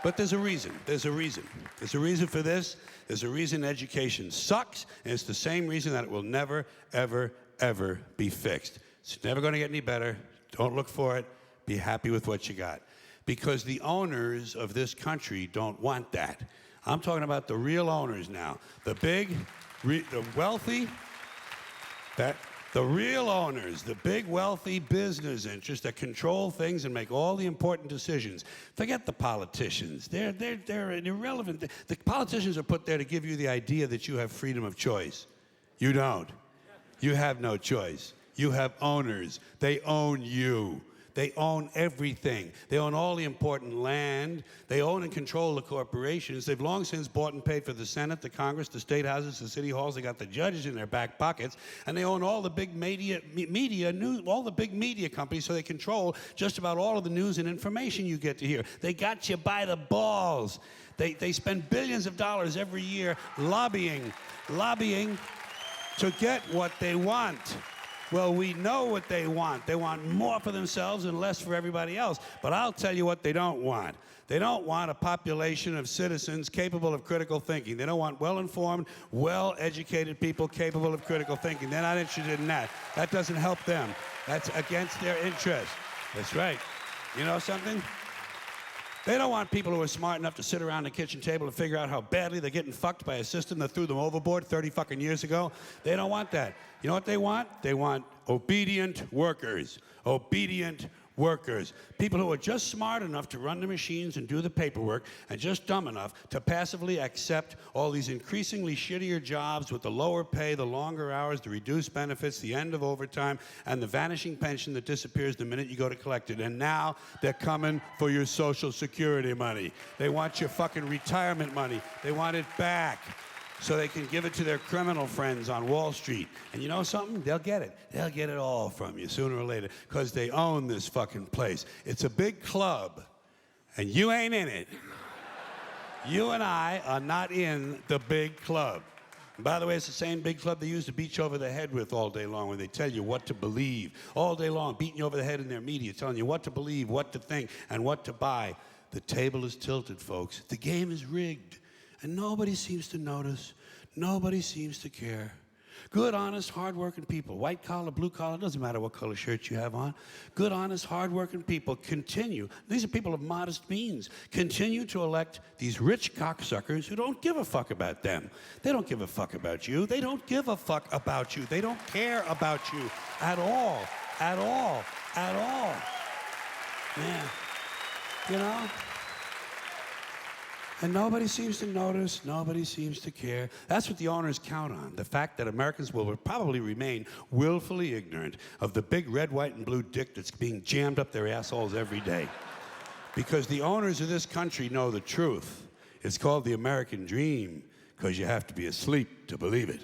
But there's a reason. There's a reason. There's a reason for this. There's a reason education sucks, and it's the same reason that it will never, ever, ever be fixed. It's never going to get any better. Don't look for it. Be happy with what you got. Because the owners of this country don't want that. I'm talking about the real owners now. The big, the wealthy, the real owners, the big wealthy business interests that control things and make all the important decisions. Forget the politicians. They're irrelevant. The politicians are put there to give you the idea that you have freedom of choice. You don't. You have no choice. You have owners. They own you. They own everything. They own all the important land. They own and control the corporations. They've long since bought and paid for the Senate, the Congress, the state houses, the city halls. They got the judges in their back pockets. And they own all the big media news, all the big media companies, so they control just about all of the news and information you get to hear. They got you by the balls. They spend billions of dollars every year lobbying to get what they want. Well, we know what they want. They want more for themselves and less for everybody else. But I'll tell you what they don't want. They don't want a population of citizens capable of critical thinking. They don't want well-informed, well-educated people capable of critical thinking. They're not interested in that. That doesn't help them. That's against their interest. That's right. You know something? They don't want people who are smart enough to sit around the kitchen table and figure out how badly they're getting fucked by a system that threw them overboard 30 fucking years ago. They don't want that. You know what they want? They want obedient workers. Obedient workers. People who are just smart enough to run the machines and do the paperwork and just dumb enough to passively accept all these increasingly shittier jobs with the lower pay, the longer hours, the reduced benefits, the end of overtime, and the vanishing pension that disappears the minute you go to collect it. And now they're coming for your Social Security money. They want your fucking retirement money. They want it back, so they can give it to their criminal friends on Wall Street. And you know something? They'll get it. They'll get it all from you sooner or later, because they own this fucking place. It's a big club, and you ain't in it. You and I are not in the big club. And by the way, it's the same big club they use to beat you over the head with all day long when they tell you what to believe. All day long, beating you over the head in their media, telling you what to believe, what to think, and what to buy. The table is tilted, folks. The game is rigged. And nobody seems to notice. Nobody seems to care. Good, honest, hard-working people, white collar, blue collar, doesn't matter what color shirt you have on. Good, honest, hard-working people continue. These are people of modest means. Continue to elect these rich cocksuckers who don't give a fuck about them. They don't give a fuck about you. They don't give a fuck about you. They don't care about you at all. At all. At all. Yeah. You know? And nobody seems to notice, nobody seems to care. That's what the owners count on, the fact that Americans will probably remain willfully ignorant of the big red, white, and blue dick that's being jammed up their assholes every day. Because the owners of this country know the truth. It's called the American dream, because you have to be asleep to believe it.